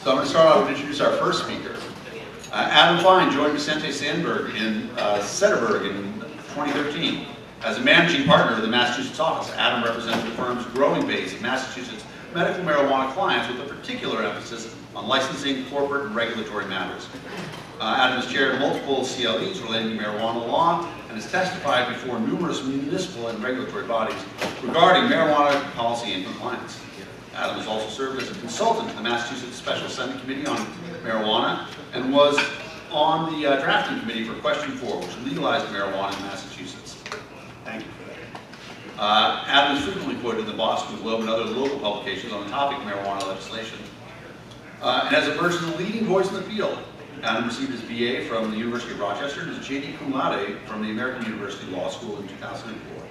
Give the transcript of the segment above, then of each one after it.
So I'm going to start off and introduce our first speaker. Adam Fine joined Vicente Sandberg in Setterberg in 2013. As a managing partner of the Massachusetts office, Adam represented the firm's growing base of Massachusetts medical marijuana clients with a particular emphasis on licensing, corporate, and regulatory matters. Adam has chaired multiple CLEs relating to marijuana law and has testified before numerous municipal and regulatory bodies regarding marijuana policy and compliance. Adam has also served as a consultant to the Massachusetts Special Senate Committee on Marijuana and was on the drafting committee for Question 4, which legalized marijuana in Massachusetts. Thank you for that. Adam is frequently quoted in the Boston Globe and other local publications on the topic of marijuana legislation, and has emerged as a leading voice in the field. Adam received his BA from the University of Rochester and his JD cum laude from the American University Law School in 2004.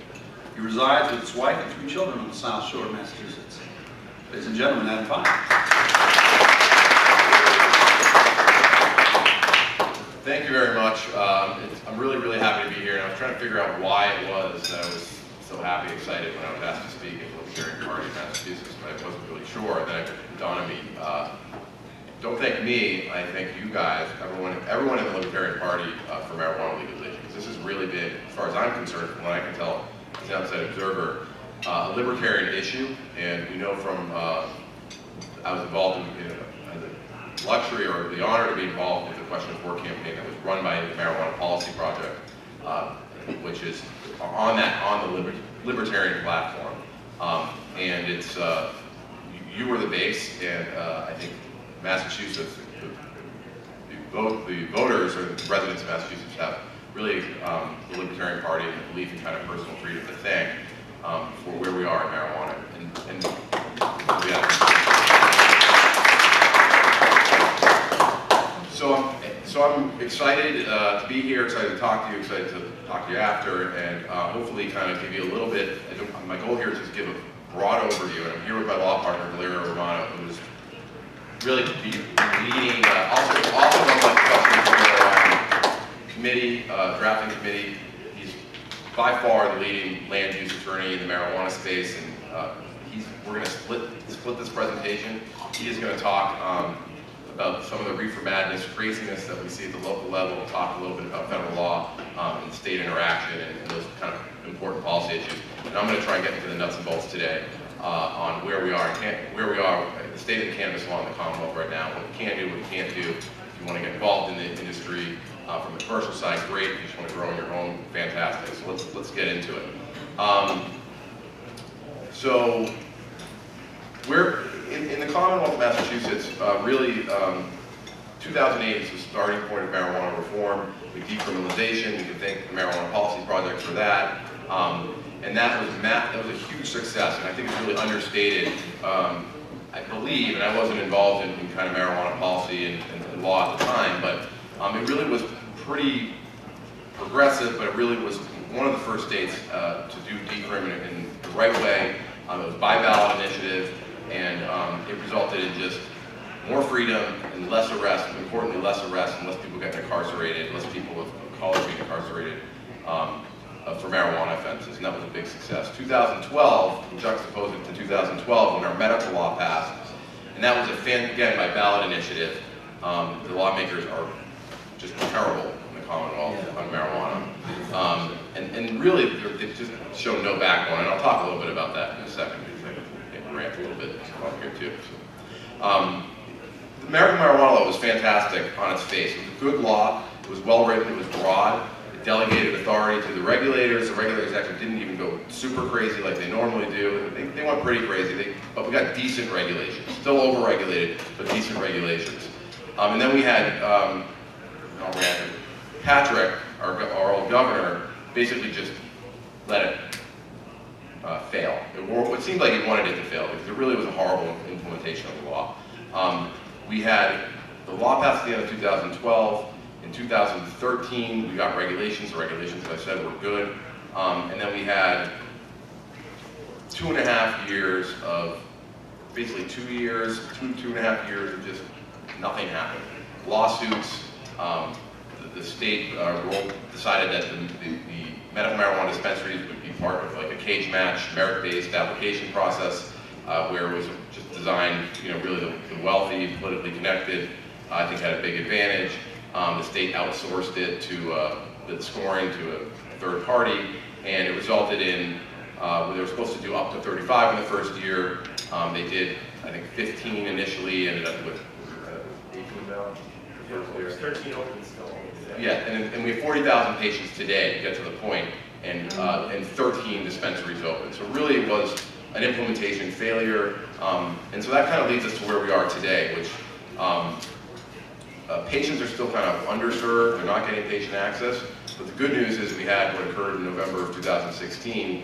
He resides with his wife and 3 children on the South Shore of Massachusetts. Ladies and gentlemen, Adam Fine. Thank you very much. I'm really, really happy to be here, and I was trying to figure out why it was that I was so happy, excited when I was asked to speak at the Libertarian Party in Massachusetts, but I wasn't really sure. And then it dawned on me, don't thank me, I thank you guys, everyone in the Libertarian Party for marijuana legalization, because this has really been, as far as I'm concerned, from what I can tell as an outside observer, a libertarian issue. And we know from, I was involved in the luxury or the honor to be involved with the Question of 4 campaign that was run by the Marijuana Policy Project, which is on the libertarian platform. And it's, you were the base, and I think Massachusetts, the voters or the residents of Massachusetts have really the Libertarian Party and the belief in kind of personal freedom to thank for where we are in marijuana. And yeah. So I'm excited to be here, excited to talk to you, excited to talk to you after, and hopefully kind of give you a little bit. My goal here is just give a broad overview, and I'm here with my law partner, Valerio Romano, who is really leading, also on the committee, drafting committee. He's by far the leading land use attorney in the marijuana space, and we're going to split this presentation. He is going to talk about some of the reefer madness, craziness that we see at the local level. We'll talk a little bit about federal law and state interaction and those kind of important policy issues. And I'm going to try and get into the nuts and bolts today on where we are, the state of the cannabis law in the Commonwealth right now, what we can do, what we can't do. If you want to get involved in the industry from the commercial side, great. If you just want to grow in your home, fantastic. So let's get into it. So we're in the Commonwealth of Massachusetts, really 2008 is the starting point of marijuana reform with decriminalization. We can thank the Marijuana Policy Project for that. And that was a huge success, and I think it's really understated. I believe, and I wasn't involved in kind of marijuana policy and law at the time, but it really was pretty progressive, but it really was one of the first states to do decrim in the right way. It was by ballot initiative, and it resulted in just more freedom and less arrest, and importantly less arrest and less people getting incarcerated, less people of color being incarcerated for marijuana offenses, and that was a big success. 2012, we juxtaposed it to 2012 when our medical law passed, and that was again by ballot initiative. The lawmakers are just terrible in the Commonwealth on marijuana, and really they've just shown no backbone, and I'll talk a little bit about that in a second because I can rant a little bit up here too. So, the American marijuana law was fantastic on its face. It was a good law. It was well written. It was broad. It delegated authority to the regulators. The regulators actually didn't even go super crazy like they normally do. They went pretty crazy, but we got decent regulations. Still over-regulated, but decent regulations. And then we had Patrick, our old governor, basically just let it fail. It seemed like he wanted it to fail because it really was a horrible implementation of the law. We had the law passed at the end of 2012. In 2013, we got regulations. The regulations, as I said, were good. And then we had 2.5 years of, basically 2 and a half years of just nothing happened. Lawsuits, the state decided that the medical marijuana dispensaries would be part of like a cage match, merit-based application process, where it was just designed, really the wealthy, politically connected, I think had a big advantage. The state outsourced it to the scoring to a third party, and it resulted in, they were supposed to do up to 35 in the first year. They did, I think, 15 initially, ended up with 18 now. There's 13 open still. Yeah, and we have 40,000 patients today to get to the point, and 13 dispensaries open. So really it was an implementation failure, and so that kind of leads us to where we are today, which patients are still kind of underserved, they're not getting patient access, but the good news is we had what occurred in November of 2016,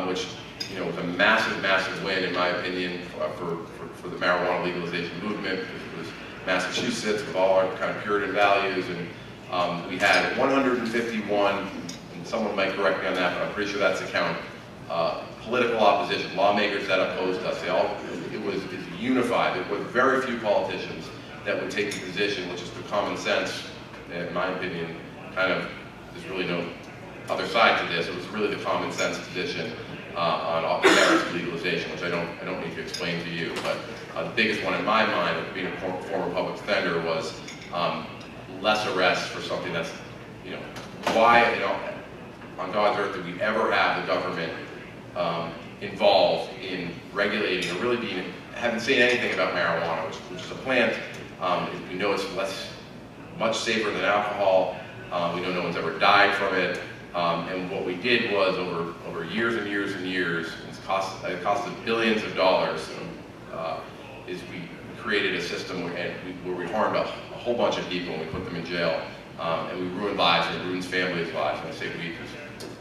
which was a massive, massive win, in my opinion, for the marijuana legalization movement, because it was Massachusetts with all our kind of Puritan values, and we had 151, and someone might correct me on that, but I'm pretty sure that's the count, political opposition, lawmakers that opposed us. It was unified. There were very few politicians that would take the position, which is the common sense, in my opinion, kind of, there's really no other side to this. It was really the common sense position on marriage legalization, which I don't need to explain to you, but the biggest one in my mind, being a former public defender, was less arrests for something that's, why, on God's earth did we ever have the government involved in regulating or really haven't seen anything about marijuana, which is a plant. We know it's much safer than alcohol. We know no one's ever died from it. And what we did was over years and years and years, it costed billions of dollars, is we created a system where we harmed a whole bunch of people and we put them in jail. And we ruined lives and ruined families' lives. And I say we, because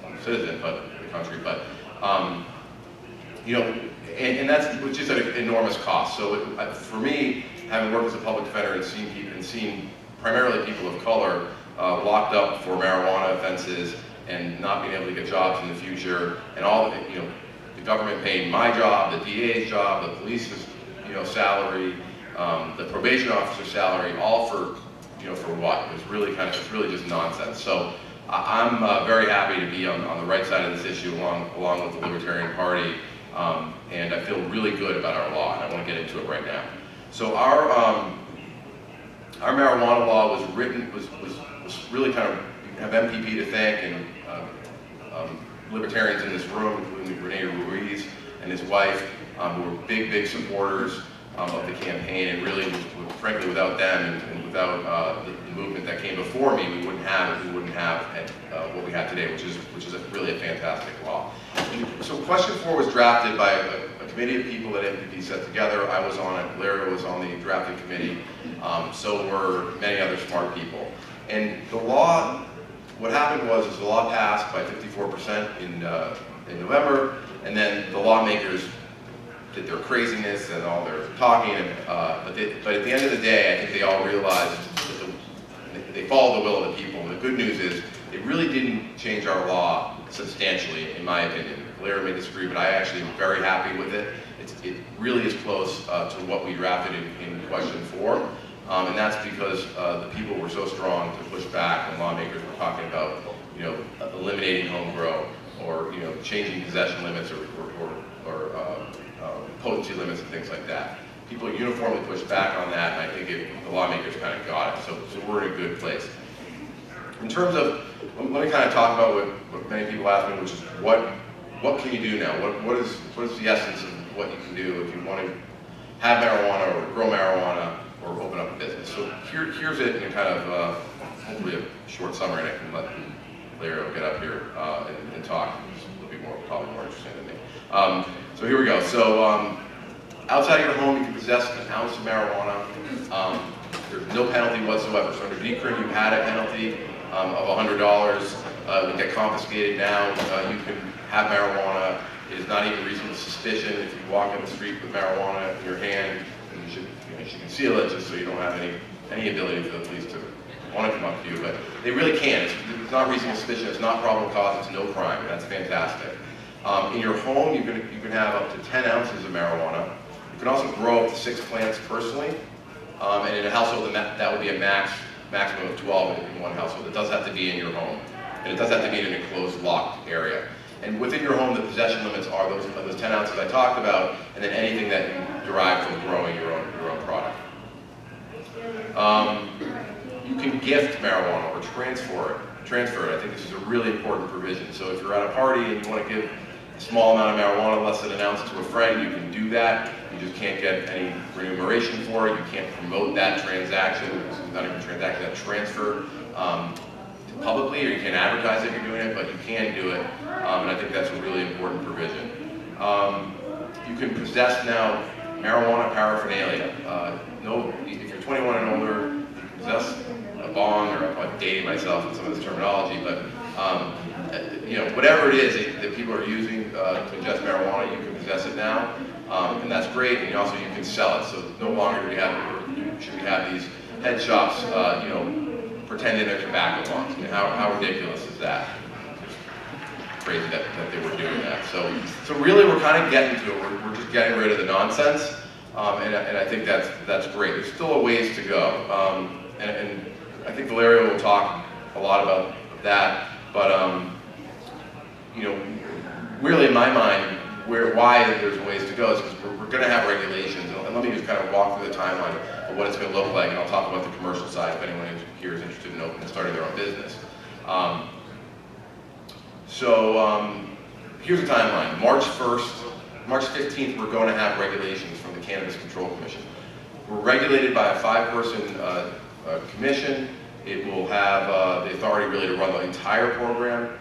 I'm a citizen, but the country, but and that's which is an enormous cost. So for me, having worked as a public defender and seen primarily people of color locked up for marijuana offenses and not being able to get jobs in the future, and all the government paying my job, the DA's job, the police's salary, the probation officer's salary, all for for what? It's really just nonsense. So I'm very happy to be on the right side of this issue along with the Libertarian Party, and I feel really good about our law, and I want to get into it right now. So our marijuana law was written, was really kind of, have MPP to thank, and libertarians in this room, including Rene Ruiz and his wife, who were big supporters of the campaign, and really, frankly, without them and without the movement that came before me, we wouldn't have what we have today, which is really a fantastic law. And so question 4 was drafted by a committee of people that MPP set together. I was on it, Valerio was on the drafting committee, so were many other smart people. And the law, what happened was the law passed by 54% in November, and then the lawmakers did their craziness and all their talking, but at the end of the day, I think they all realized that they followed the will of the people. And the good news is, it really didn't change our law substantially, in my opinion. Valerio may disagree, but I actually am very happy with it. It really is close to what we drafted in question 4. And that's because the people were so strong to push back when lawmakers were talking about, eliminating home grow, or changing possession limits or potency limits and things like that. People uniformly pushed back on that, and I think the lawmakers kind of got it. So we're in a good place. In terms of, let me kind of talk about what many people ask me, which is what can you do now? What is the essence of what you can do if you want to have marijuana or grow marijuana or open up a business? So here's it in kind of hopefully a short summary, and I can let Valerio get up here and talk. He'll be probably more interesting than me. So here we go. So outside of your home, you can possess an ounce of marijuana. There's no penalty whatsoever. So under DCRIM, you had a penalty of $100. We get confiscated now. You can have marijuana. It is not even reasonable suspicion if you walk in the street with marijuana in your hand. You should conceal it just so you don't have any ability for the police to want to come up to you. But they really can't. It's not reasonable suspicion. It's not probable cause. It's no crime. That's fantastic. In your home, you can have up to 10 ounces of marijuana. You can also grow up to 6 plants personally. And in a household, that would be a maximum of 12 in one household. It does have to be in your home. And it does have to be in an enclosed, locked area. And within your home, the possession limits are those 10 ounces I talked about, and then anything that you derive from growing your own product. You can gift marijuana or transfer it. I think this is a really important provision. So if you're at a party and you want to give a small amount of marijuana, less than an ounce, to a friend, you can do that. You just can't get any remuneration for it. You can't promote that transaction, not even transaction, that transfer publicly, or you can't advertise that you're doing it, but you can do it. And I think that's a really important provision. You can possess now marijuana paraphernalia. If you're 21 and older, you can possess a bong, or I'm dating myself in some of this terminology, but whatever it is that people are using to ingest marijuana, you can possess it now, and that's great. And also you can sell it. So no longer should we have these head shops, pretending they're tobacco bongs. I mean, how ridiculous is that? It's crazy that they were doing that. So really, we're kind of getting to it. We're just getting rid of the nonsense, and I think that's great. There's still a ways to go, and I think Valerio will talk a lot about that. But really, in my mind, why there's ways to go is because we're going to have regulations. And let me just kind of walk through the timeline of what it's going to look like, and I'll talk about the commercial side if anyone here is interested in starting their own business. Here's the timeline. March 15th, we're going to have regulations from the Cannabis Control Commission. We're regulated by a 5-person commission. It will have the authority really to run the entire program.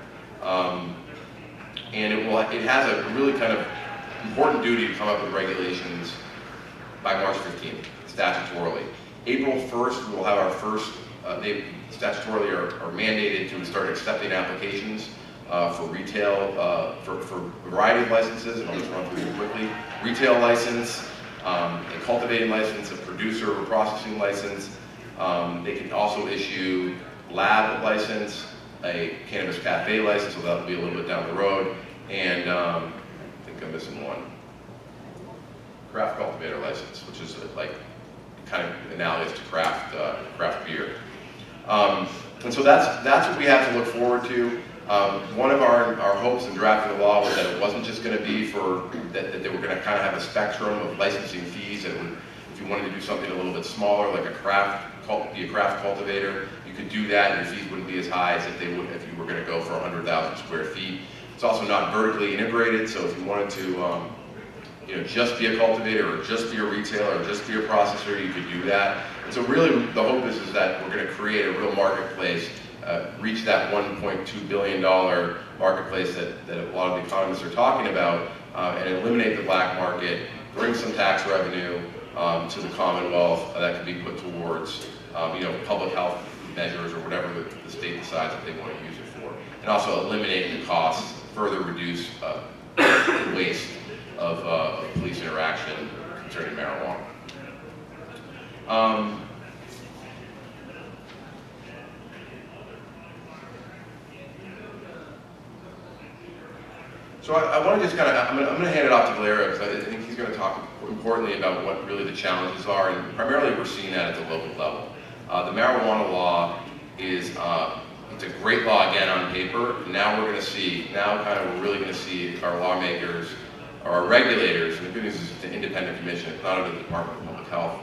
And it has a really kind of important duty to come up with regulations by March 15th, statutorily. April 1st, we'll have our first, they statutorily are mandated to start accepting applications for retail, for a variety of licenses, and I'll just run through them quickly. Retail license, a cultivating license, a producer or processing license. They can also issue lab license, a cannabis cafe license, so that'll be a little bit down the road, and I think I'm missing one. Craft cultivator license, which is like kind of analogous to craft beer. And so that's what we have to look forward to. One of our hopes in drafting the law was that it wasn't just going to be that they were going to kind of have a spectrum of licensing fees. That would, if you wanted to do something a little bit smaller, like be a craft cultivator, you could do that, and your fees wouldn't be as high as if you were going to go for 100,000 square feet. It's also not vertically integrated, so if you wanted to just be a cultivator, or just be a retailer, or just be a processor, you could do that. And so really the hope is that we're going to create a real marketplace, reach that $1.2 billion marketplace that a lot of the economists are talking about, and eliminate the black market, bring some tax revenue to the Commonwealth that could be put towards public health measures or whatever the state decides that they want to use it for, and also eliminate the costs, further reduce the waste of police interaction concerning marijuana. So I want to just kind of, I'm going to hand it off to Valerio, because I think he's going to talk importantly about what really the challenges are, and primarily we're seeing that at the local level. The marijuana law is, it's a great law again on paper. Now we're really going to see our lawmakers, or our regulators, and the good news is it's an independent commission, it's not under the Department of Public Health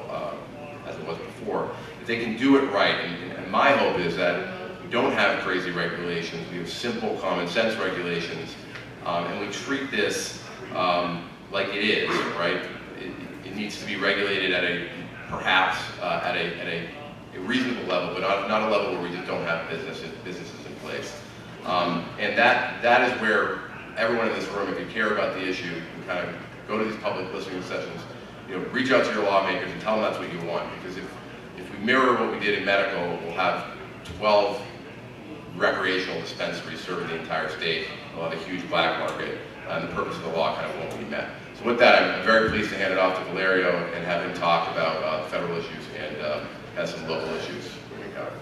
as it was before, that they can do it right. And my hope is that we don't have crazy regulations, we have simple, common sense regulations, and we treat this like it is, right? It needs to be regulated at perhaps at a reasonable level, but not a level where we just don't have businesses in place. And that is where everyone in this room, if you care about the issue, can kind of go to these public listening sessions, reach out to your lawmakers and tell them that's what you want. Because if we mirror what we did in medical, we'll have 12 recreational dispensaries serving the entire state. We'll have a huge black market, and the purpose of the law kind of won't be met. So with that, I'm very pleased to hand it off to Valerio and have him talk about federal issues and has some local issues we can cover.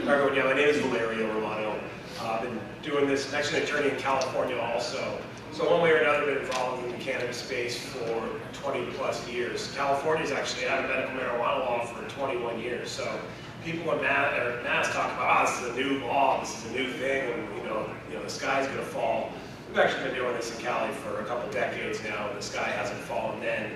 Hi everyone, my name is Valerio Romano. I've been doing this, I'm actually an attorney in California also. So one way or another, been involved in the cannabis space for 20 plus years. California's actually had a medical marijuana law for 21 years. So people in Mass talk about, this is a new law, this is a new thing, and the sky's going to fall. We've actually been doing this in Cali for a couple decades now, and the sky hasn't fallen then.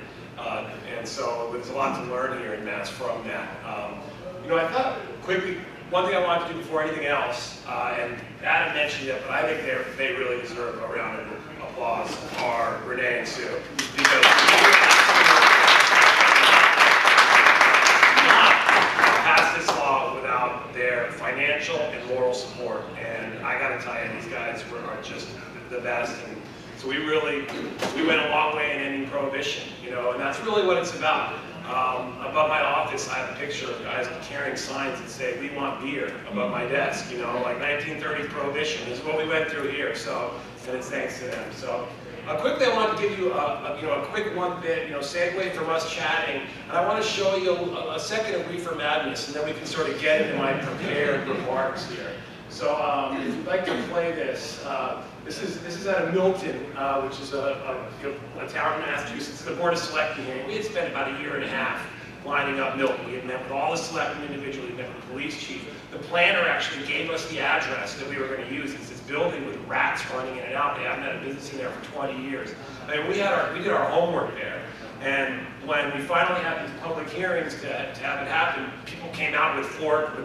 And so there's a lot to learn here in Mass from that. I thought quickly, one thing I wanted to do before anything else, and Adam mentioned it, but I think they really deserve a round of applause, are Renee and Sue. Because pass this law without their financial and moral support. And I gotta tell you, these guys are just the best. And so we went a long way in ending prohibition, and that's really what it's about. Above my office, I have a picture of guys carrying signs that say, "We want beer," above my desk, like 1930s prohibition. This is what we went through here, and it's thanks to them. So quickly, I want to give you a quick one-bit, segue from us chatting, and I want to show you a second of Reefer Madness, and then we can sort of get into my prepared remarks here. So if you'd like to play this, this is out of Milton, which is a town in Massachusetts. The Board of Selectmen here. We had spent about a year and a half lining up Milton. We had met with all the selectmen individually, met with the police chief. The planner actually gave us the address that we were going to use. It's this building with rats running in and out. They haven't had a business in there for 20 years. I mean, we did our homework there. And when we finally had these public hearings to have it happen, people came out with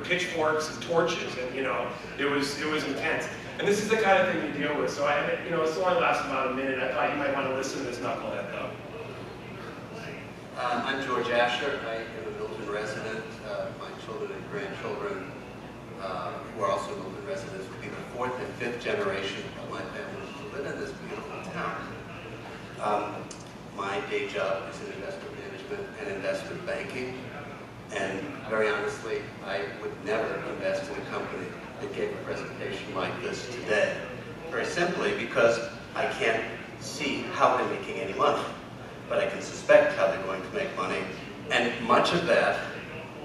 pitchforks and torches, and it was intense. And this is the kind of thing you deal with. So it's only lasts about a minute. I thought you might want to listen to this knucklehead though. I'm George Asher. I am a Milton resident. My children and grandchildren, who are also Milton residents, would be the fourth and fifth generation of my family who live in this beautiful town. My day job is in investment management and investment banking. And very honestly, I would never invest in a company that gave a presentation like this today. Very simply because I can't see how they're making any money. But I can suspect how they're going to make money. And much of that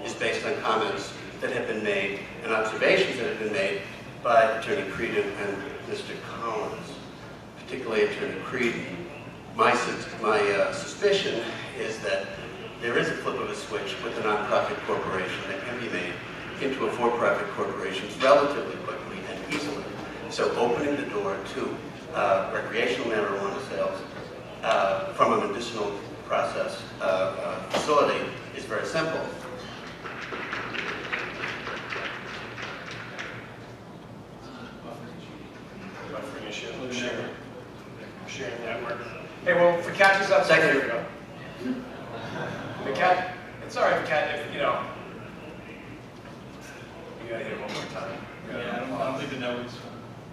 is based on comments that have been made and observations that have been made by Attorney Creedon and Mr. Collins, particularly Attorney Creedon. My suspicion is that there is a flip of a switch with a nonprofit corporation that can be made into a for-profit corporation relatively quickly and easily. So opening the door to recreational marijuana sales from a medicinal process facility is very simple. Buffering issue. Sharing network. Hey, well, if it catches up, Second. here we go. It's all right if you gotta hit it one more time. Yeah, I don't think the network's.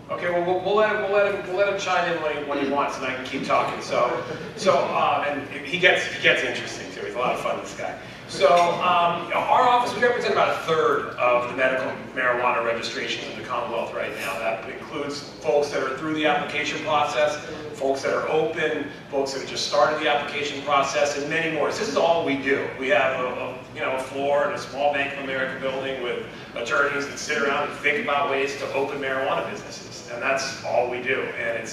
Okay, well, we'll let him chime in when he wants, and I can keep talking. And he gets interesting too. He's a lot of fun, this guy. So our office, we represent about a third of the medical marijuana registrations in the Commonwealth right now. That includes folks that are through the application process, folks that are open, folks that have just started the application process, and many more. So this is all we do. We have a floor in a small Bank of America building with attorneys that sit around and think about ways to open marijuana businesses, and that's all we do. And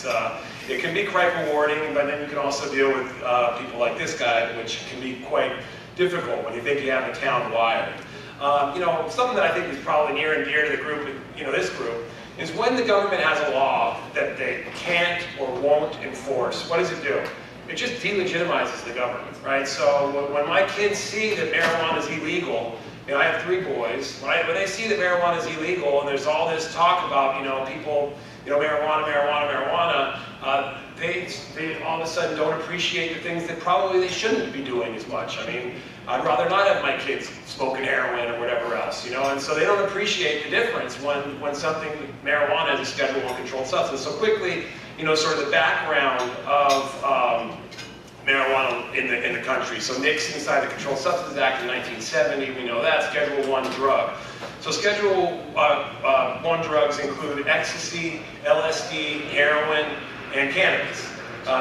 it can be quite rewarding, but then you can also deal with people like this guy, which can be quite difficult when you think you have a town wired. Something that I think is probably near and dear to the group, this group, is when the government has a law that they can't or won't enforce, what does it do? It just delegitimizes the government, right? So when my kids see that marijuana is illegal, I have 3 boys, when they see that marijuana is illegal and there's all this talk about, people, marijuana, they all of a sudden don't appreciate the things that probably they shouldn't be doing as much. I mean, I'd rather not have my kids smoking heroin or whatever else, and so they don't appreciate the difference when something, marijuana is a Schedule I controlled substance. So quickly, sort of the background of marijuana in the country. So NICS inside the Controlled Substances Act in 1970, we know that, Schedule I drug. So Schedule I drugs include ecstasy, LSD, heroin, and cannabis.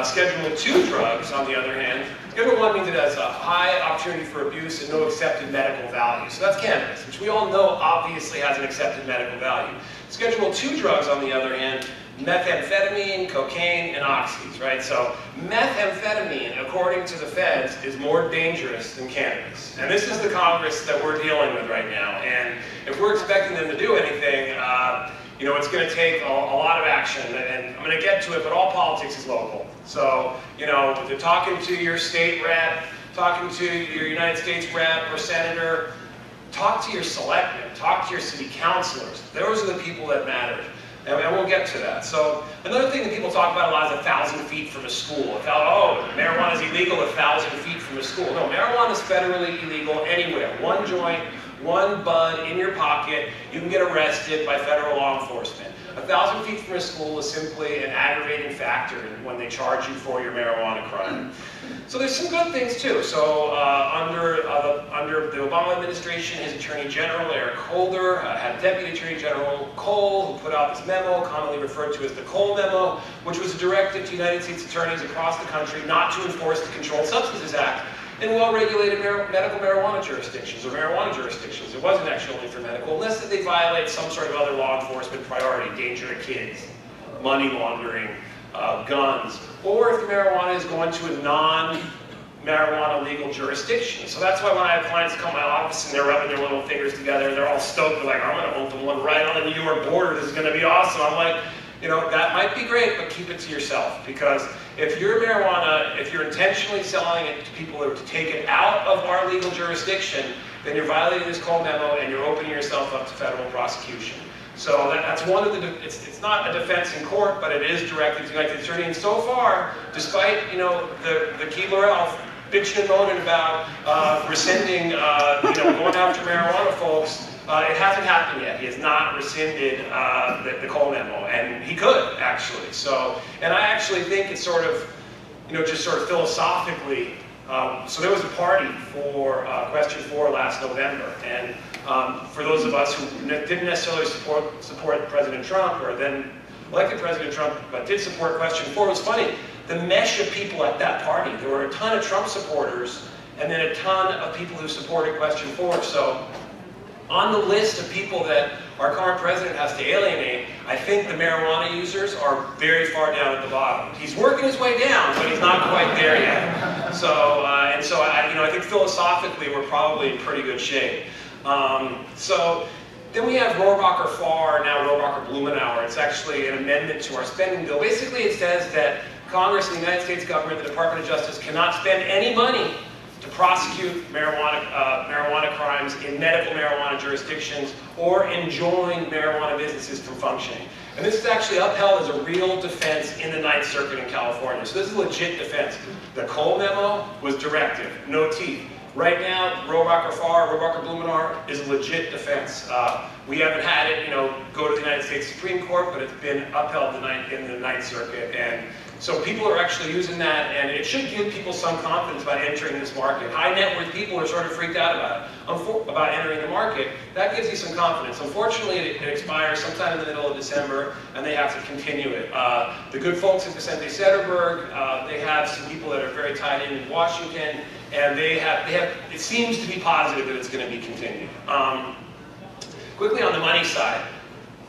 Schedule II drugs, on the other hand, Schedule I means it has a high opportunity for abuse and no accepted medical value. So that's cannabis, which we all know obviously has an accepted medical value. Schedule II drugs, on the other hand, methamphetamine, cocaine, and oxys, right? So methamphetamine, according to the feds, is more dangerous than cannabis. And this is the Congress that we're dealing with right now. And if we're expecting them to do anything, you know, it's going to take a lot of action. And I'm going to get to it, but all politics is local. So, you know, they're talking to your state rep, talking to your United States rep or senator, talk to your selectmen, talk to your city councilors. Those are the people that matter. And we'll get to that. So another thing that people talk about a lot is 1,000 feet from a school. Oh, marijuana is illegal 1,000 feet from a school. No, marijuana is federally illegal anywhere. One joint, one bud in your pocket, you can get arrested by federal law enforcement. 1,000 feet from a school is simply an aggravating factor when they charge you for your marijuana crime. So there's some good things too. So under the Obama administration, his Attorney General, Eric Holder, had Deputy Attorney General Cole, who put out this memo, commonly referred to as the Cole Memo, which was a directive to United States attorneys across the country not to enforce the Controlled Substances Act in well-regulated medical marijuana jurisdictions or marijuana jurisdictions. It wasn't actually only for medical, unless that they violate some sort of other law enforcement priority, danger to kids, money laundering, guns, or if the marijuana is going to a non-marijuana legal jurisdiction. So that's why when I have clients come to my office and they're rubbing their little fingers together, they're all stoked, they're like, I'm going to open one right on the New York border, this is going to be awesome. I'm like, you know, that might be great, but keep it to yourself, because if your marijuana, if you're intentionally selling it to people to take it out of our legal jurisdiction, then you're violating this Cole Memo and you're opening yourself up to federal prosecution. So that's one of the, it's not a defense in court, but it is directed to the United States Attorney. And so far, despite, you know, the Keebler Elf bitching and moaning about rescinding, you know, going after marijuana folks, it hasn't happened yet. He has not rescinded the Cole Memo, and he could, actually. So, and I actually think it's sort of, you know, just sort of philosophically, so there was a party for Question 4 last November, and for those of us who didn't necessarily support President Trump, or then elected President Trump, but did support Question 4, it was funny. The mesh of people at that party, there were a ton of Trump supporters, and then a ton of people who supported Question 4. So on the list of people that our current president has to alienate, I think the marijuana users are very far down at the bottom. He's working his way down, but he's not quite there yet. So, you know, I think philosophically we're probably in pretty good shape. So then we have Rohrabacher-Farr, now Rohrabacher-Blumenauer. It's actually an amendment to our spending bill. Basically, it says that Congress and the United States government, the Department of Justice, cannot spend any money to prosecute marijuana crimes in medical marijuana jurisdictions or enjoin marijuana businesses from functioning. And this is actually upheld as a real defense in the Ninth Circuit in California. So this is legit defense. The Cole Memo was directive, no teeth. Right now, Rohrabacher-Farr, Rohrabacher-Blumenauer is a legit defense. We haven't had it, you know, go to the United States Supreme Court, but it's been upheld in the Ninth Circuit. And so people are actually using that, and it should give people some confidence about entering this market. High net worth people are sort of freaked out about entering the market. That gives you some confidence. Unfortunately, it expires sometime in the middle of December, and they have to continue it. The good folks at Vicente Sederberg, they have some people that are very tied in Washington, and they have, it seems to be positive that it's going to be continued. Quickly on the money side,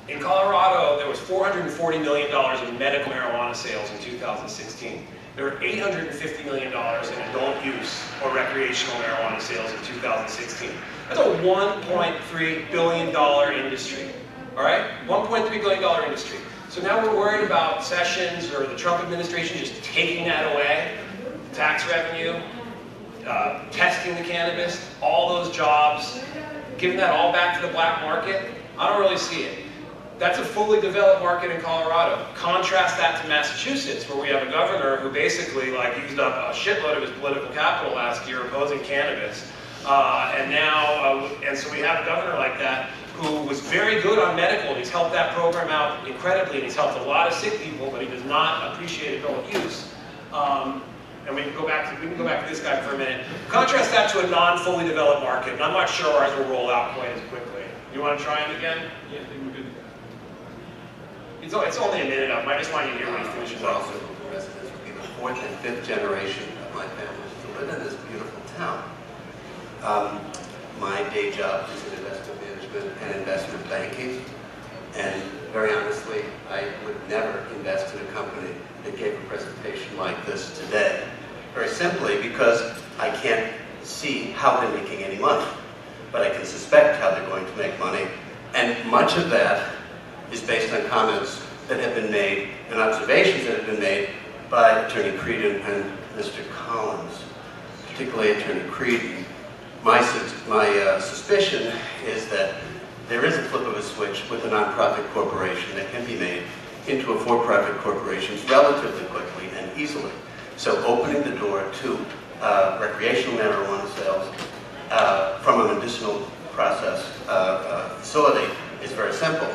in Colorado, there was $440 million in medical marijuana sales in 2016. There were $850 million in adult use or recreational marijuana sales in 2016. That's a $1.3 billion industry, all right? $1.3 billion industry. So now we're worried about Sessions or the Trump administration just taking that away, tax revenue, testing the cannabis, all those jobs, giving that all back to the black market. I don't really see it. That's a fully developed market in Colorado. Contrast that to Massachusetts, where we have a governor who basically used up a shitload of his political capital last year opposing cannabis. And so we have a governor like that who was very good on medical, and he's helped that program out incredibly, and he's helped a lot of sick people, but he does not appreciate adult use. And we can go back to this guy for a minute. Contrast that to a non-fully developed market, and I'm not sure ours will roll out quite as quickly. You want to try him again? Yeah, I think we're good. It's only a minute up. I just want you to hear when he finishes We're up. also residents will be the fourth and fifth generation of my family to live in this beautiful town. My day job is in investment management and investment banking, and very honestly, I would never invest in a company that gave a presentation like this today. Very simply because I can't see how they're making any money, but I can suspect how they're going to make money, and much of that is based on comments that have been made and observations that have been made by Attorney Creedon and Mr. Collins, particularly Attorney Creedon. My suspicion is that there is a flip of a switch with a nonprofit corporation that can be made into a for-profit corporation relatively quickly and easily. So opening the door to recreational marijuana sales from a medicinal process facility is very simple.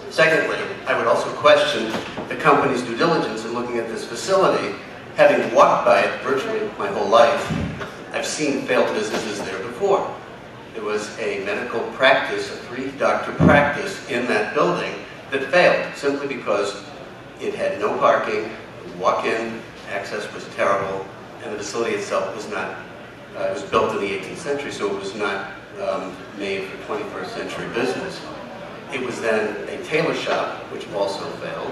Secondly, I would also question the company's due diligence in looking at this facility. Having walked by it virtually my whole life, I've seen failed businesses there before. There was a medical practice, a 3-doctor practice in that building that failed simply because it had no parking, walk-in access was terrible, and the facility itself was not, it was built in the 18th century, so it was not made for 21st century business. It was then a tailor shop, which also failed.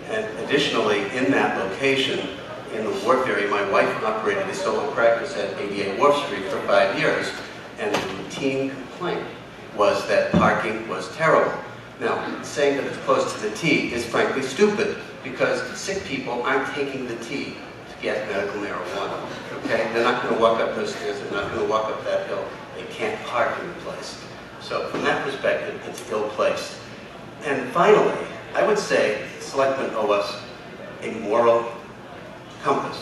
And additionally, in that location, in the Wharf area, my wife operated a solo practice at 88 Wharf Street for 5 years, and the routine complaint was that parking was terrible. Now, saying that it's close to the T is frankly stupid, because sick people aren't taking the T to get medical marijuana, okay? They're not going to walk up those stairs, they're not going to walk up that hill. They can't park in the place. So from that perspective, it's ill-placed. And finally, I would say selectmen owe us a moral compass.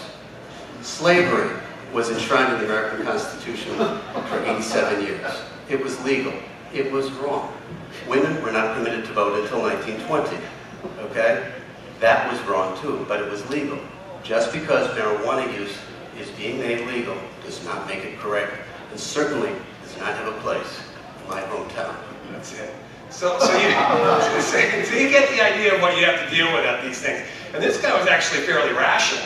Slavery was enshrined in the American Constitution for 87 years. It was legal. It was wrong. Women were not permitted to vote until 1920, okay? That was wrong too, but it was legal. Just because marijuana use is being made legal does not make it correct, and certainly does not have a place in my hometown. That's it. So you get the idea of what you have to deal with at these things. And this guy was actually fairly rational.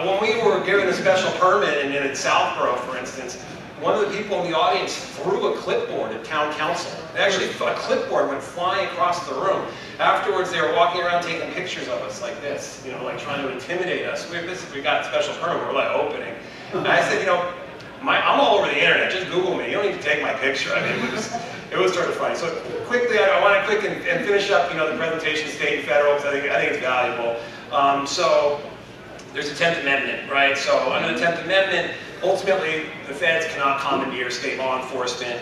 When we were given a special permit in Southborough, for instance, one of the people in the audience threw a clipboard at town council. Actually, a clipboard went flying across the room. Afterwards, they were walking around taking pictures of us like this, you know, like trying to intimidate us. We got a special permit, we're like opening. And I said, you know, I'm all over the internet, just Google me. You don't need to take my picture. I mean, it was sort of funny. So quickly, I want to quick and finish up, you know, the presentation, state and federal, because I think it's valuable. So there's a 10th Amendment, right? So under the 10th Amendment, ultimately, the feds cannot commandeer state law enforcement,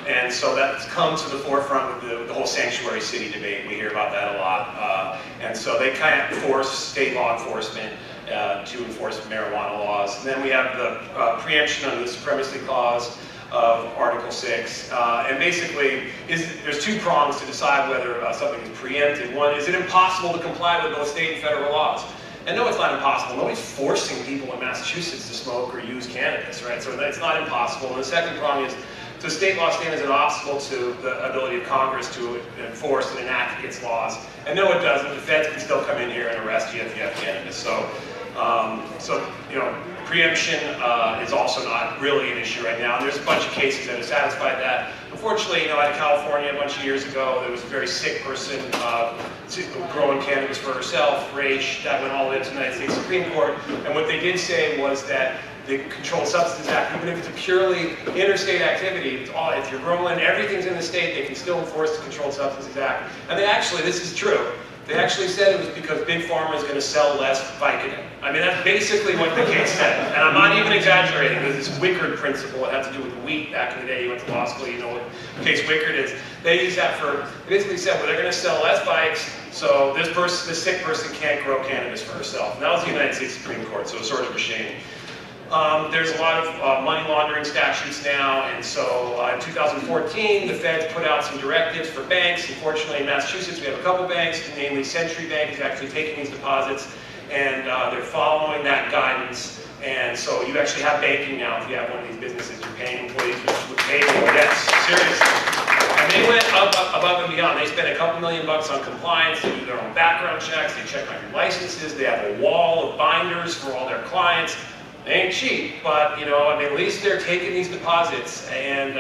and so that's come to the forefront with the whole sanctuary city debate. We hear about that a lot, and so they can't force state law enforcement to enforce marijuana laws. And then we have the preemption under the Supremacy Clause of Article 6, and basically, there's 2 prongs to decide whether something is preempted. One, is it impossible to comply with both state and federal laws? And no, it's not impossible. Nobody's forcing people in Massachusetts to smoke or use cannabis, right? So it's not impossible. And the second prong is, does state law stand as an obstacle to the ability of Congress to enforce and enact its laws? And no, it doesn't. The feds can still come in here and arrest you if you have cannabis. So you know, preemption is also not really an issue right now. And there's a bunch of cases that have satisfied that. Unfortunately, you know, out of California a bunch of years ago, there was a very sick person growing cannabis for herself, Rach, that went all the way to the United States Supreme Court. And what they did say was that the Controlled Substances Act, even if it's a purely interstate activity, if you're growing, everything's in the state, they can still enforce the Controlled Substances Act. And they actually, this is true, they actually said it was because Big Pharma is going to sell less Vicodin. I mean, that's basically what the case said. And I'm not even exaggerating. There's this Wickard principle. It had to do with wheat back in the day. You went to law school, you know what case Wickard is. They use that they basically said, well, they're going to sell less bikes, so this sick person can't grow cannabis for herself. And that was the United States Supreme Court, so it's sort of a shame. There's a lot of money laundering statutes now, and so in 2014, the feds put out some directives for banks. Unfortunately, in Massachusetts, we have a couple banks, namely Century Bank is actually taking these deposits, and they're following that guidance. And so you actually have banking now. If you have one of these businesses, you're paying employees with payroll. Yes, seriously. And they went above and beyond. They spent a couple $1 million on compliance. They do their own background checks. They check on your licenses. They have a wall of binders for all their clients. They ain't cheap, but you know, I mean, at least they're taking these deposits, and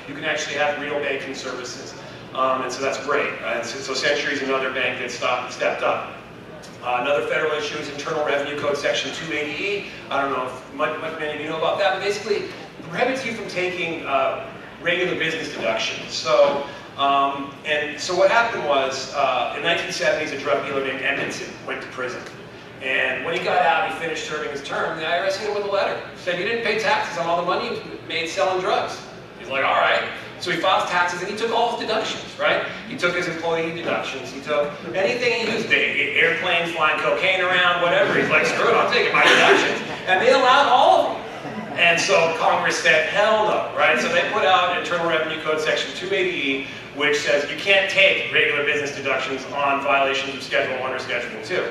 you can actually have real banking services. And so that's great. And so Century's another bank that stepped up. Another federal issue is Internal Revenue Code Section 280E. I don't know if many of you know about that, but basically prohibits you from taking regular business deductions. So, so what happened was, in the 1970s, a drug dealer named Edmondson went to prison. And when he got out, he finished serving his term, the IRS hit him with a letter. Said, you didn't pay taxes on all the money you made selling drugs. He's like, all right. So he files taxes and he took all his deductions, right? He took his employee deductions, he took anything he used, airplanes, flying cocaine around, whatever. He's like, screw it, I'm taking my deductions. And they allowed all of them. And so Congress said, hell no, right? So they put out Internal Revenue Code Section 280E, which says you can't take regular business deductions on violations of Schedule 1 or Schedule 2.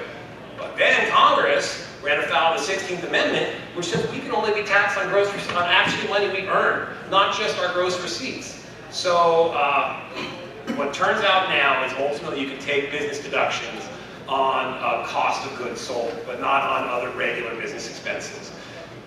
But then Congress ran afoul of the 16th Amendment, which says we can only be taxed on gross receipts, on actually money we earn, not just our gross receipts. So what turns out now is ultimately you can take business deductions on cost of goods sold, but not on other regular business expenses.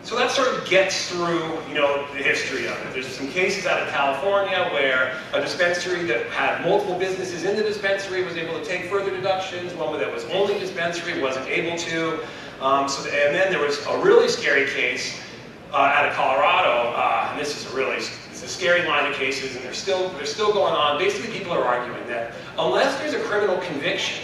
So that sort of gets through, the history of it. There's some cases out of California where a dispensary that had multiple businesses in the dispensary was able to take further deductions. One that was only dispensary wasn't able to. And then there was a really scary case out of Colorado, and this is it's a scary line of cases, and they're still going on. Basically, people are arguing that unless there's a criminal conviction,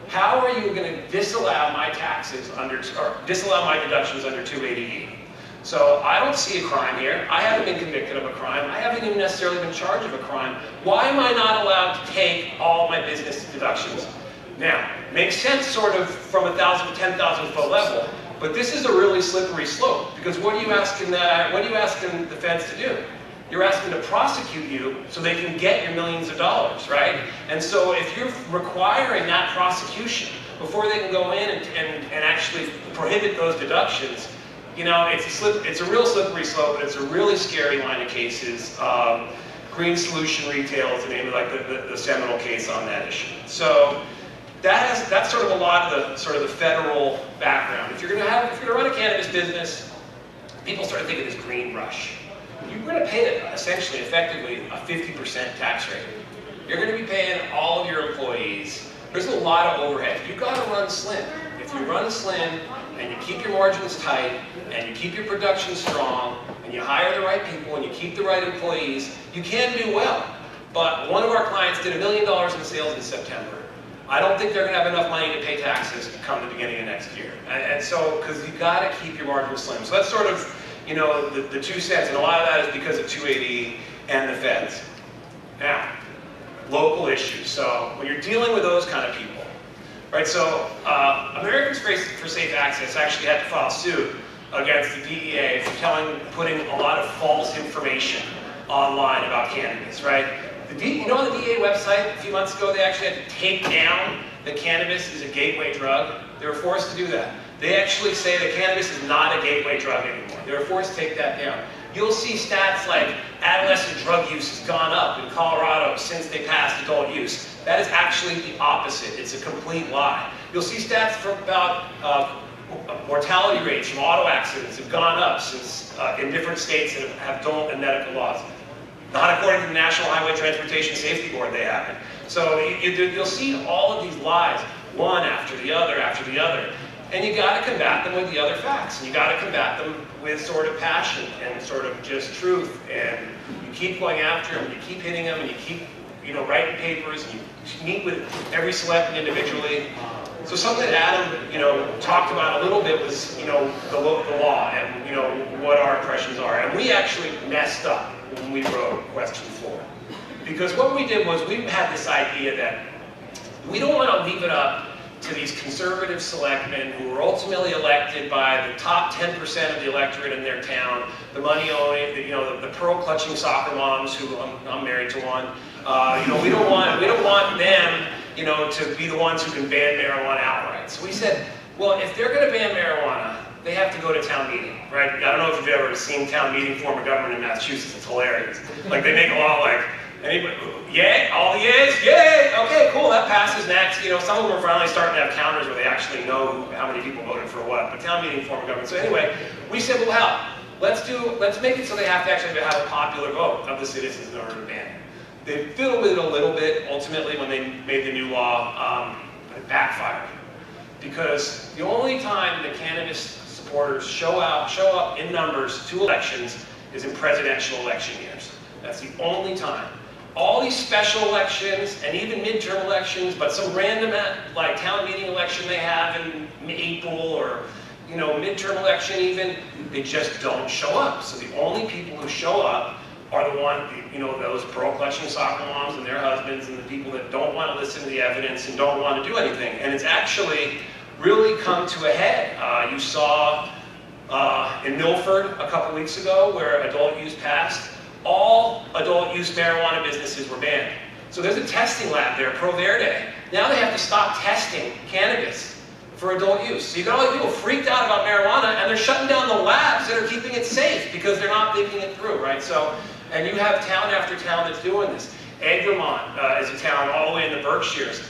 how are you going to disallow my taxes or disallow my deductions under 280E? So I don't see a crime here. I haven't been convicted of a crime. I haven't even necessarily been charged of a crime. Why am I not allowed to take all my business deductions? Now, makes sense sort of from a 10,000 foot level, but this is a really slippery slope, because what are you asking the feds to do? You're asking to prosecute you so they can get your millions of dollars, right? And so if you're requiring that prosecution before they can go in and actually prohibit those deductions, it's a real slippery slope, and it's a really scary line of cases. Green Solution Retail is the name of the seminal case on that issue. So that's sort of a lot of the federal background. If you're going to run a cannabis business, people start to think of this green rush. You're going to pay essentially, effectively, a 50% tax rate. You're going to be paying all of your employees. There's a lot of overhead. You've got to run slim. If you run slim and you keep your margins tight and you keep your production strong and you hire the right people and you keep the right employees, you can do well. But one of our clients did $1 million in sales in September. I don't think they're going to have enough money to pay taxes come the beginning of next year. And so, because you've got to keep your margins slim. So that's sort of the 2 cents, and a lot of that is because of 280 and the feds. Now, local issues. So when you're dealing with those kind of people, right? So Americans for Safe Access actually had to file suit against the DEA for putting a lot of false information online about cannabis, right? On the DEA website a few months ago, they actually had to take down that cannabis is a gateway drug. They were forced to do that. They actually say that cannabis is not a gateway drug anymore. They were forced to take that down. You'll see stats like adolescent drug use has gone up in Colorado since they passed adult use. That is actually the opposite. It's a complete lie. You'll see stats about mortality rates from auto accidents have gone up since in different states that have adult and medical laws. Not according to the National Highway Transportation Safety Board, they haven't. So you'll see all of these lies, one after the other after the other. And you got to combat them with the other facts. And you got to combat them with sort of passion and sort of just truth. And you keep going after them, you keep hitting them, and you keep writing papers, and you meet with every selected individually. So something that Adam talked about a little bit was the law and what our impressions are. And we actually messed up when we wrote Question 4. Because what we did was we had this idea that we don't want to leave it up to these conservative selectmen who were ultimately elected by the top 10% of the electorate in their town, the money-owning, the pearl-clutching soccer moms who I'm married to one. We don't want them, to be the ones who can ban marijuana outright. So we said, well, if they're going to ban marijuana, they have to go to town meeting, right? I don't know if you've ever seen town meeting form of government in Massachusetts. It's hilarious. Like they make a law like, anybody, yay, all the yays, yay, okay, cool, that passes next. Some of them are finally starting to have counters where they actually know how many people voted for what, but town meeting form of government. So anyway, we said, well, hell, let's make it so they have to actually have a popular vote of the citizens in order to ban it. They fiddled with it a little bit, ultimately, when they made the new law, but it backfired. Because the only time the cannabis supporters show up in numbers to elections is in presidential election years. That's the only time. All these special elections and even midterm elections, but some random like town meeting election they have in April or midterm election even, they just don't show up. So the only people who show up are those pearl-clutching soccer moms and their husbands and the people that don't want to listen to the evidence and don't want to do anything. And it's actually really come to a head. You saw in Milford a couple weeks ago where adult use passed. All adult use marijuana businesses were banned. So there's a testing lab there, Pro Verde. Now they have to stop testing cannabis for adult use. So you got all these people freaked out about marijuana, and they're shutting down the labs that are keeping it safe because they're not thinking it through, right? So, and you have town after town that's doing this. Egremont is a town all the way in the Berkshires.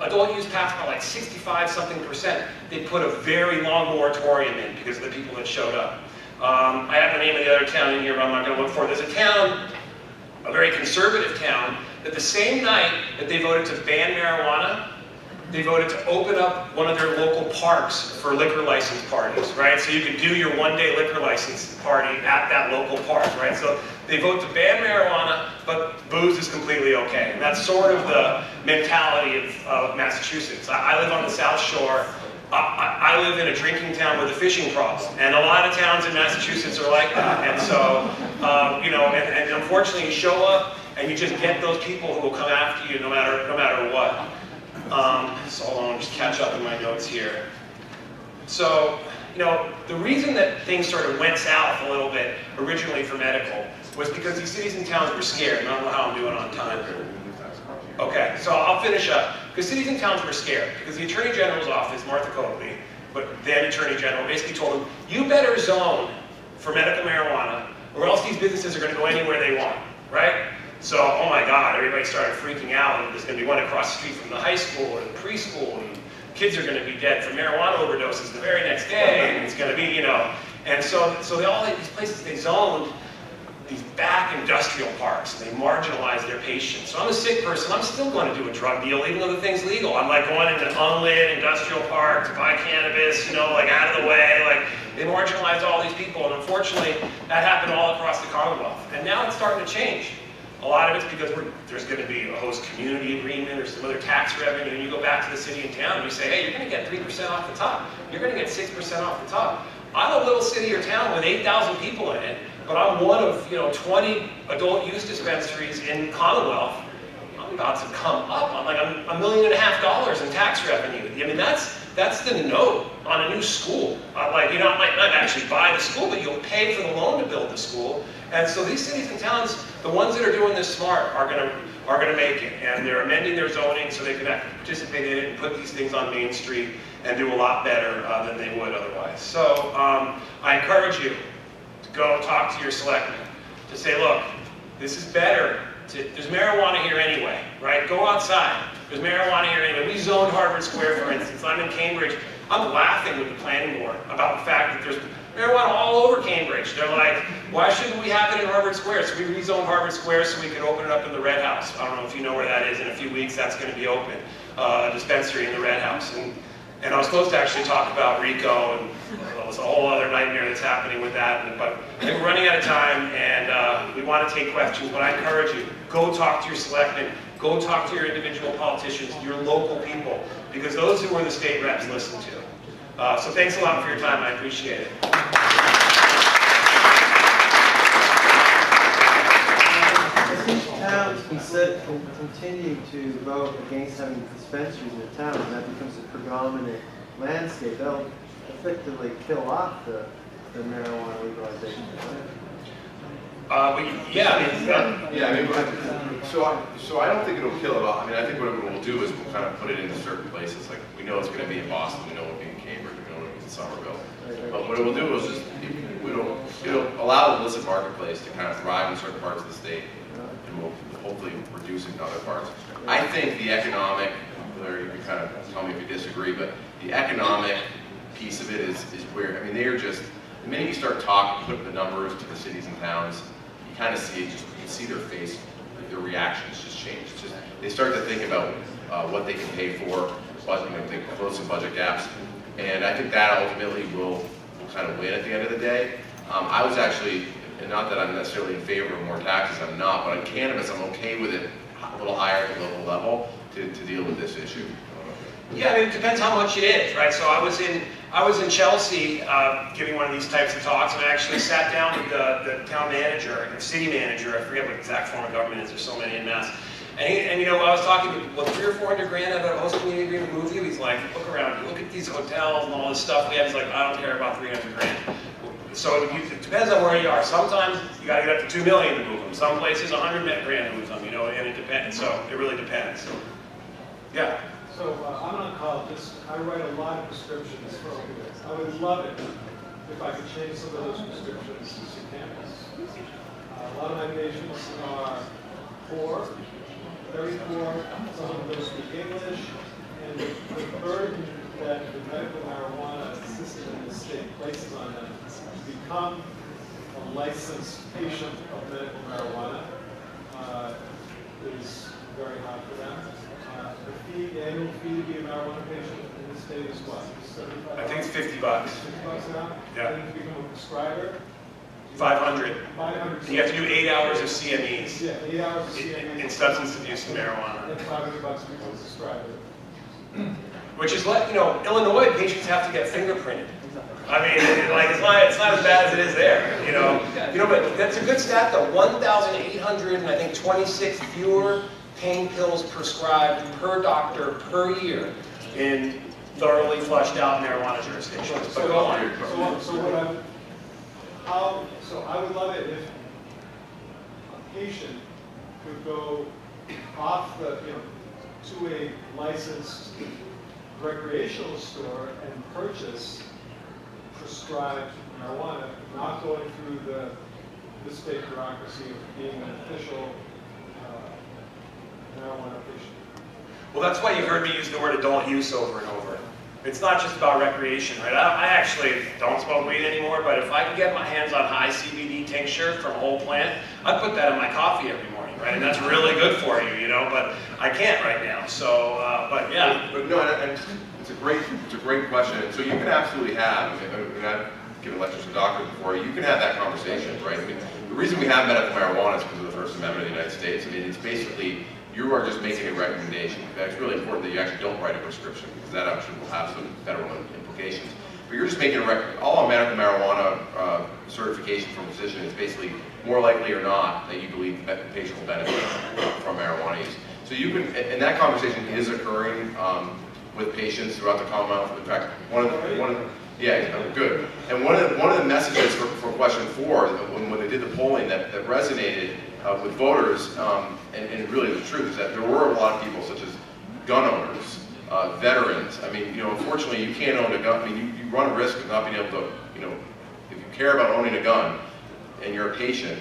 Adult use passed by like 65-something%. They put a very long moratorium in because of the people that showed up. I have the name of the other town in here, but I'm not going to look for it. There's a town, a very conservative town, that the same night that they voted to ban marijuana, they voted to open up one of their local parks for liquor license parties, right? So you could do your one-day liquor license party at that local park, right? So they vote to ban marijuana, but booze is completely okay. And that's sort of the mentality of Massachusetts. I live on the South Shore. I live in a drinking town with a fishing problem, and a lot of towns in Massachusetts are like that. And so, and unfortunately, you show up and you just get those people who will come after you no matter what. So hold on, just catch up in my notes here. So, the reason that things sort of went south a little bit originally for medical was because these cities and towns were scared. And I don't know how I'm doing on time. Okay, so I'll finish up. Because cities and towns were scared. Because the Attorney General's office, Martha Coakley, but then Attorney General, basically told them, you better zone for medical marijuana, or else these businesses are going to go anywhere they want, right? So, oh my God, everybody started freaking out, and there's going to be one across the street from the high school or the preschool, and kids are going to be dead from marijuana overdoses the very next day, and it's going to be, and so they all, these places, they zoned these back industrial parks, and they marginalize their patients. So I'm a sick person, I'm still going to do a drug deal, even though the thing's legal. I'm like going into an unlit industrial park to buy cannabis, like out of the way, like they marginalized all these people, and unfortunately, that happened all across the Commonwealth. And now it's starting to change. A lot of it's because there's going to be a host community agreement or some other tax revenue, and you go back to the city and town and you say, hey, you're going to get 3% off the top. You're going to get 6% off the top. I'm a little city or town with 8,000 people in it, but I'm one of 20 adult use dispensaries in Commonwealth. I'm about to come up on like $1.5 million in tax revenue. I mean, that's the note on a new school. Like, you might not actually buy the school, but you'll pay for the loan to build the school. And so these cities and towns, the ones that are doing this smart, are gonna make it. And they're amending their zoning so they can actually participate in it and put these things on Main Street and do a lot better than they would otherwise. So I encourage you to go talk to your selectmen, to say, look, this is better. There's marijuana here anyway, right? Go outside. There's marijuana here anyway. We zoned Harvard Square, for instance. I'm in Cambridge. I'm laughing with the planning board about the fact that there's marijuana all over Cambridge. They're like, why shouldn't we have it in Harvard Square? So we rezoned Harvard Square so we could open it up in the Red House. I don't know if you know where that is. In a few weeks, that's going to be open. A dispensary in the Red House. And I was supposed to actually talk about RICO, and it was a whole other nightmare that's happening with that. But I think we're running out of time, and we want to take questions. But I encourage you, go talk to your selectmen. Go talk to your individual politicians, your local people, because those who are the state reps listen to. So thanks a lot for your time. I appreciate it. If towns continue to vote against having dispensaries in the town, and that becomes a predominant landscape, they'll effectively kill off the marijuana legalization. So I don't think it'll kill it all. I mean, I think what we'll do is we'll kind of put it into certain places. Like, we know it's going to be in Boston, we know it'll be in Cambridge, we know it'll be in Somerville. But what it will do is just, it'll allow the illicit marketplace to kind of thrive in certain parts of the state, and will hopefully reduce it in other parts. I think the economic, you can kind of tell me if you disagree, but the economic piece of it is where, I mean, they are just, the minute you start talking, putting the numbers to the cities and towns, you kind of see it, you can see their face their reactions just change. It's just, they start to think about what they can pay for, but they can close some budget gaps. And I think that ultimately will kind of win at the end of the day. I was actually, and not that I'm necessarily in favor of more taxes, I'm not, but on cannabis, I'm okay with it a little higher at the local level to deal with this issue. Yeah, I mean, it depends how much it is, right? So I was in Chelsea giving one of these types of talks, and I actually sat down with the town manager, the city manager, I forget what the exact form of government is, there's so many in Mass. And you know, I was talking to, well, 300 or 400 grand out of a host community agreement move you? He's like, look around, you look at these hotels and all this stuff we have. He's like, I don't care about 300 grand. So it depends on where you are. Sometimes you got to get up to 2 million to move them. Some places 100 grand to move them, you know, and it depends. So it really depends. So, yeah. So I'm an oncologist. I write a lot of prescriptions for opioids. I would love it if I could change some of those prescriptions to cannabis. A lot of my patients are poor, very poor. Some of them don't speak English, and the burden that the medical marijuana system in the state places on them to become a licensed patient of medical marijuana is very high for them. The annual fee to be a marijuana patient in the state is what? $75? I think it's $50. $50 now? Yeah. Then to become a prescriber? 500. 500. And you have to do 8 hours of CMEs Yeah, 8 hours of CME. in substance abuse and marijuana. And $500 to become a prescriber. Which is like, you know, Illinois patients have to get fingerprinted. I mean, like it's not as bad as it is there, you know. But that's a good stat though. 1,800 and I think 26 fewer pain pills prescribed per doctor per year in thoroughly flushed out marijuana jurisdictions. But go on. So I would love it if a patient could go off the, to a licensed recreational store and purchase prescribed marijuana, not going through the state bureaucracy of being an official marijuana patient. Well, that's why you heard me use the word adult use over and over. It's not just about recreation, right? I actually don't smoke weed anymore, but if I can get my hands on high CBD tincture from a whole plant, I put that in my coffee every morning, right? And that's really good for you, you know, but I can't right now, so, but yeah. But no, and it's a great question. So you can absolutely have, and I've given lectures to doctors before, you can have that conversation, right? I mean, the reason we have medical marijuana is because of the First Amendment of the United States. I mean, it's basically, you are just making a recommendation. It's really important that you actually don't write a prescription, because that actually will have some federal implications. But you're just making all a medical marijuana certification from a physician is basically more likely or not that you believe that the patient will benefit from marijuana use. So you can, and that conversation is occurring with patients throughout the Commonwealth. In fact, yeah, good. And one of the messages for question 4, when they did the polling that resonated with voters, and really the truth is that there were a lot of people such as gun owners, veterans. I mean, unfortunately you can't own a gun. I mean, you run a risk of not being able to, if you care about owning a gun and you're a patient,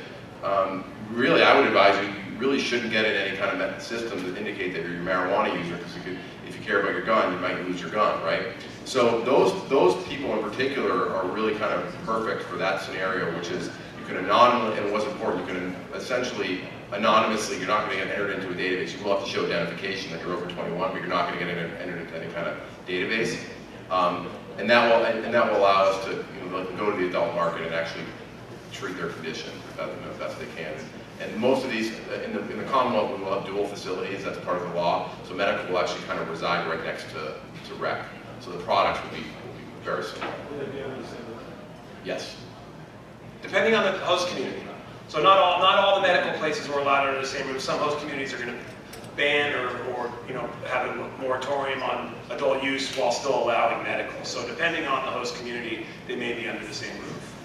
really I would advise you really shouldn't get in any kind of system that indicate that you're a marijuana user, because if you care about your gun, you might lose your gun, right? So those people in particular are really kind of perfect for that scenario, which is you can anonymously, and what's important, you can essentially anonymously, you're not going to get entered into a database. You will have to show identification that you're over 21, but you're not going to get entered into any kind of database. And that will allow us to go to the adult market and actually treat their condition as best they can. And most of these, in the Commonwealth, we will have dual facilities. That's part of the law. So medical will actually kind of reside right next to rec. So the products will be very similar. Yes. Depending on the host community. So not all the medical places are allowed under the same roof. Some host communities are going to ban or have a moratorium on adult use while still allowing medical. So depending on the host community, they may be under the same roof.